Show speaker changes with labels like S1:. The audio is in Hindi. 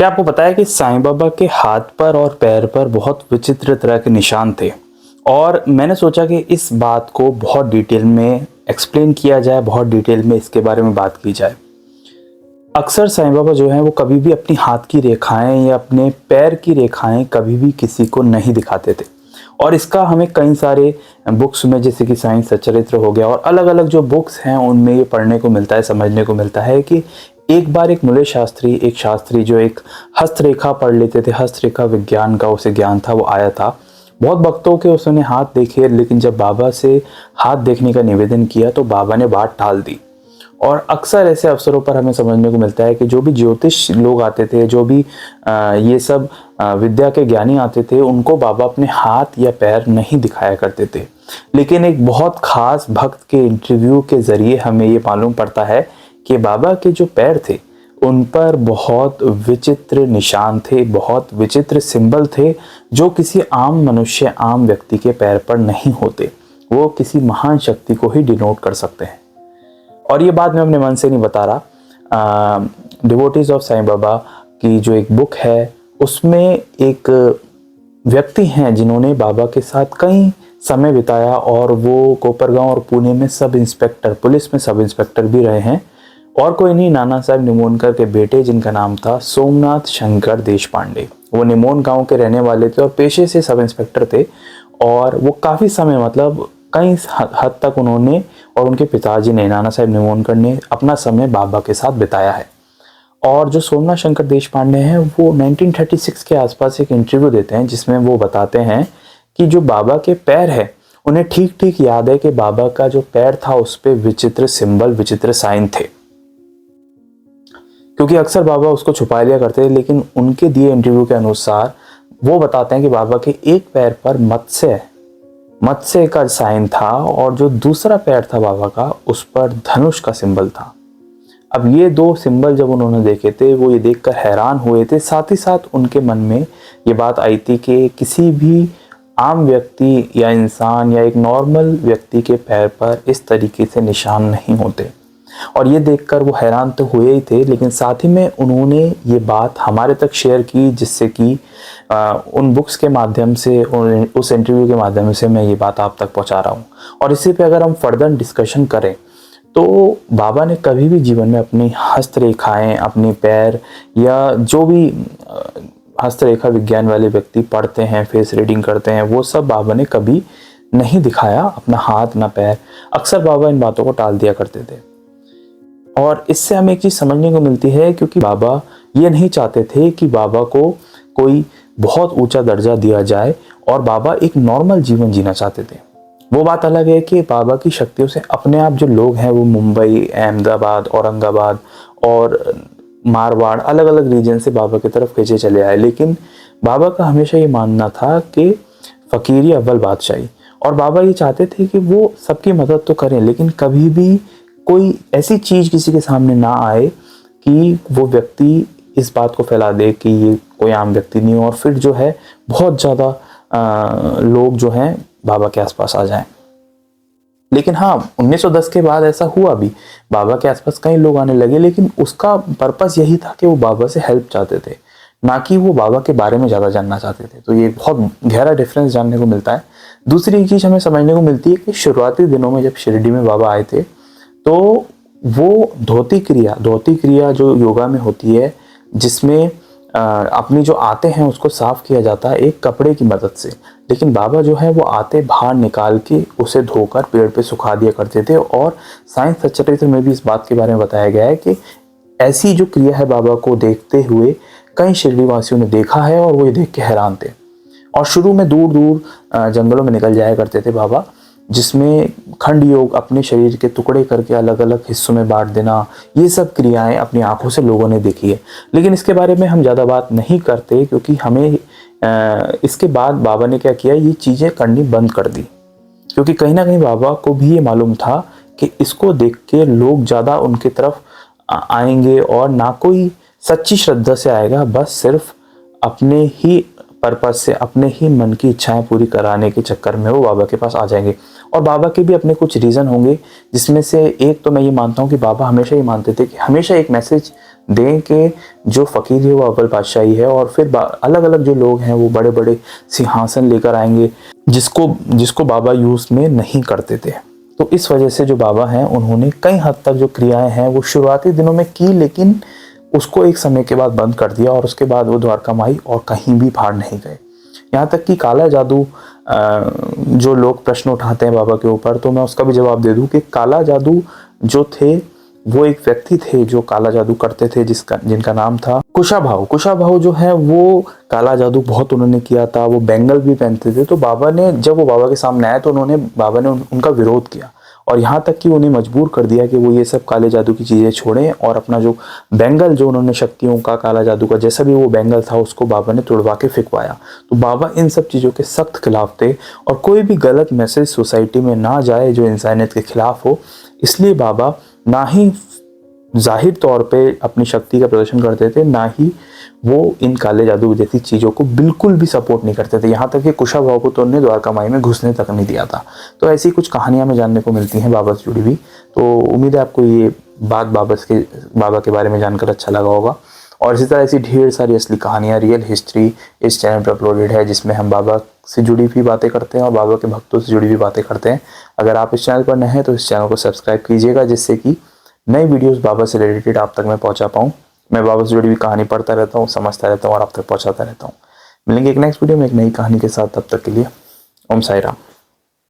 S1: क्या आपको पता है कि साईं बाबा के हाथ पर और पैर पर बहुत विचित्र तरह के निशान थे। और मैंने सोचा कि इस बात को बहुत डिटेल में एक्सप्लेन किया जाए, बहुत डिटेल में इसके बारे में बात की जाए। अक्सर साईं बाबा जो हैं वो कभी भी अपनी हाथ की रेखाएं या अपने पैर की रेखाएं कभी भी किसी को नहीं दिखाते थे। और इसका हमें कई सारे बुक्स में, जैसे कि साईं सच्चरित्र हो गया और अलग अलग जो बुक्स हैं उनमें ये पढ़ने को मिलता है, समझने को मिलता है कि एक बार एक मूले शास्त्री, एक शास्त्री जो एक हस्तरेखा पढ़ लेते थे, हस्तरेखा विज्ञान का उसे ज्ञान था, वो आया था। बहुत भक्तों के उसने हाथ देखे, लेकिन जब बाबा से हाथ देखने का निवेदन किया तो बाबा ने बात टाल दी। और अक्सर ऐसे अवसरों पर हमें समझने को मिलता है कि जो भी ज्योतिष लोग आते थे, जो भी ये सब विद्या के ज्ञानी आते थे, उनको बाबा अपने हाथ या पैर नहीं दिखाया करते थे। लेकिन एक बहुत खास भक्त के इंटरव्यू के जरिए हमें ये मालूम पड़ता है कि बाबा के जो पैर थे उन पर बहुत विचित्र निशान थे, बहुत विचित्र सिंबल थे, जो किसी आम मनुष्य, आम व्यक्ति के पैर पर नहीं होते। वो किसी महान शक्ति को ही डिनोट कर सकते हैं। और ये बात मैं अपने मन से नहीं बता रहा। डिवोटीज ऑफ साईं बाबा की जो एक बुक है उसमें एक व्यक्ति हैं जिन्होंने बाबा के साथ कई समय बिताया, और वो कोपरगांव और पुणे में सब इंस्पेक्टर, पुलिस में सब इंस्पेक्टर भी रहे हैं। और कोई नहीं, नाना साहब निमोनकर के बेटे, जिनका नाम था सोमनाथ शंकर देशपांडे। वो निमोन गांव के रहने वाले थे और पेशे से सब इंस्पेक्टर थे। और वो काफ़ी समय, मतलब कई हद तक उन्होंने और उनके पिताजी ने, नाना साहब निमोनकर ने, अपना समय बाबा के साथ बिताया है। और जो सोमनाथ शंकर देशपांडे हैं वो 1936 के आसपास एक इंटरव्यू देते हैं जिसमें वो बताते हैं कि जो बाबा के पैर है उन्हें ठीक ठीक याद है कि बाबा का जो पैर था उस पर विचित्र सिंबल, विचित्र साइन थे। क्योंकि अक्सर बाबा उसको छुपा लिया करते थे, लेकिन उनके दिए इंटरव्यू के अनुसार वो बताते हैं कि बाबा के एक पैर पर मत्स्य का साइन था और जो दूसरा पैर था बाबा का उस पर धनुष का सिंबल था। अब ये दो सिंबल जब उन्होंने देखे थे, वो ये देखकर हैरान हुए थे। साथ ही साथ उनके मन में ये बात आई थी कि किसी भी आम व्यक्ति या इंसान या एक नॉर्मल व्यक्ति के पैर पर इस तरीके से निशान नहीं होते। और ये देखकर वो हैरान तो हुए ही थे, लेकिन साथ ही में उन्होंने ये बात हमारे तक शेयर की, जिससे कि उन बुक्स के माध्यम से, उस इंटरव्यू के माध्यम से मैं ये बात आप तक पहुंचा रहा हूँ। और इसी पे अगर हम फर्दर डिस्कशन करें तो बाबा ने कभी भी जीवन में अपनी हस्तरेखाएं, अपने पैर, या जो भी हस्तरेखा विज्ञान वाले व्यक्ति पढ़ते हैं, फेस रीडिंग करते हैं, वो सब बाबा ने कभी नहीं दिखाया अपना हाथ ना पैर। अक्सर बाबा इन बातों को टाल दिया करते थे। और इससे हमें एक चीज़ समझने को मिलती है, क्योंकि बाबा ये नहीं चाहते थे कि बाबा को कोई बहुत ऊंचा दर्जा दिया जाए, और बाबा एक नॉर्मल जीवन जीना चाहते थे। वो बात अलग है कि बाबा की शक्तियों से अपने आप जो लोग हैं वो मुंबई, अहमदाबाद, औरंगाबाद और मारवाड़, अलग अलग रीजन से बाबा की तरफ खींचे चले आए। लेकिन बाबा का हमेशा ये मानना था कि फ़कीरी अव्वल बादशाही। और बाबा ये चाहते थे कि वो सबकी मदद तो करें, लेकिन कभी भी कोई ऐसी चीज़ किसी के सामने ना आए कि वो व्यक्ति इस बात को फैला दे कि ये कोई आम व्यक्ति नहीं हो, और फिर जो है बहुत ज़्यादा लोग जो हैं बाबा के आसपास आ जाएं। लेकिन हाँ, 1910 के बाद ऐसा हुआ भी, बाबा के आसपास कई लोग आने लगे, लेकिन उसका पर्पस यही था कि वो बाबा से हेल्प चाहते थे, ना कि वो बाबा के बारे में ज़्यादा जानना चाहते थे। तो ये बहुत गहरा डिफरेंस जानने को मिलता है। दूसरी चीज़ हमें समझने को मिलती है कि शुरुआती दिनों में जब शिरडी में बाबा आए थे तो वो धोती क्रिया जो योगा में होती है, जिसमें अपनी जो आते हैं उसको साफ किया जाता है एक कपड़े की मदद से। लेकिन बाबा जो है वो आते बाहर निकाल के उसे धोकर पेड़ पे सुखा दिया करते थे। और साईं सच्चरित्र में भी इस बात के बारे में बताया गया है कि ऐसी जो क्रिया है बाबा को देखते हुए कई शिरडी वासियों ने देखा है, और वो ये देख के हैरान थे। और शुरू में दूर दूर जंगलों में निकल जाया करते थे बाबा, जिसमें खंड योग, अपने शरीर के टुकड़े करके अलग अलग हिस्सों में बांट देना, ये सब क्रियाएं अपनी आंखों से लोगों ने देखी है। लेकिन इसके बारे में हम ज़्यादा बात नहीं करते, क्योंकि हमें इसके बाद बाबा ने क्या किया, ये चीज़ें करनी बंद कर दी। क्योंकि कहीं ना कहीं बाबा को भी ये मालूम था कि इसको देख के लोग ज़्यादा उनकी तरफ आएंगे, और ना कोई सच्ची श्रद्धा से आएगा, बस सिर्फ अपने ही पर्पस से, अपने ही मन की इच्छाएं पूरी कराने के चक्कर में वो बाबा के पास आ जाएंगे। और बाबा के भी अपने कुछ रीज़न होंगे, जिसमें से एक तो मैं ये मानता हूँ कि बाबा हमेशा ये मानते थे कि हमेशा एक मैसेज दें कि जो फ़कीर है वो अव्वल बादशाही है, और फिर अलग अलग जो लोग हैं वो बड़े बड़े सिंहासन लेकर आएंगे जिसको बाबा यूज़ में नहीं करते थे। तो इस वजह से जो बाबा हैं उन्होंने कई हद तक जो क्रियाएं हैं वो शुरुआती दिनों में की, लेकिन उसको एक समय के बाद बंद कर दिया, और उसके बाद वो द्वारका माई और कहीं भी बाहर नहीं गए। यहाँ तक कि काला जादू, जो लोग प्रश्न उठाते हैं बाबा के ऊपर, तो मैं उसका भी जवाब दे दूं कि काला जादू जो थे वो एक व्यक्ति थे जो काला जादू करते थे, जिनका नाम था कुशाभाऊ। कुशाभाऊ जो है वो काला जादू बहुत उन्होंने किया था, वो बैंगल भी पहनते थे। तो बाबा ने, जब वो बाबा के सामने आए तो बाबा ने उनका विरोध किया, और यहाँ तक कि उन्हें मजबूर कर दिया कि वो ये सब काले जादू की चीज़ें छोड़ें, और अपना जो बैंगल, जो उन्होंने शक्तियों का, काला जादू का जैसा भी वो बैंगल था, उसको बाबा ने तुड़वा के फेंकवाया। तो बाबा इन सब चीज़ों के सख्त खिलाफ थे, और कोई भी गलत मैसेज सोसाइटी में ना जाए जो इंसानियत के खिलाफ हो, इसलिए बाबा ना ही जाहिर तौर पे अपनी शक्ति का प्रदर्शन करते थे, ना ही वो इन काले जादू जैसी चीज़ों को बिल्कुल भी सपोर्ट नहीं करते थे। यहाँ तक कि कुशाभाऊ को तो उन्होंने द्वारका माई में घुसने तक नहीं दिया था। तो ऐसी कुछ कहानियां हमें जानने को मिलती हैं बाबा से जुड़ी हुई। तो उम्मीद है आपको ये बात बाबा के बारे में जानकर अच्छा लगा होगा, और इसी तरह ऐसी ढेर सारी असली कहानियाँ, रियल हिस्ट्री इस चैनल पर अपलोडेड है, जिसमें हम बाबा से जुड़ी हुई बातें करते हैं और बाबा के भक्तों से जुड़ी हुई बातें करते हैं। अगर आप इस चैनल पर नए हैं तो इस चैनल को सब्सक्राइब कीजिएगा, जिससे कि नई वीडियोस बाबा से रिलेटेड आप तक मैं पहुंचा पाऊँ। मैं बाबा से जुड़ी हुई कहानी पढ़ता रहता हूँ, समझता रहता हूँ और आप तक पहुंचाता रहता हूँ। मिलेंगे एक नेक्स्ट वीडियो में एक नई कहानी के साथ, तब तक के लिए ओम साई राम।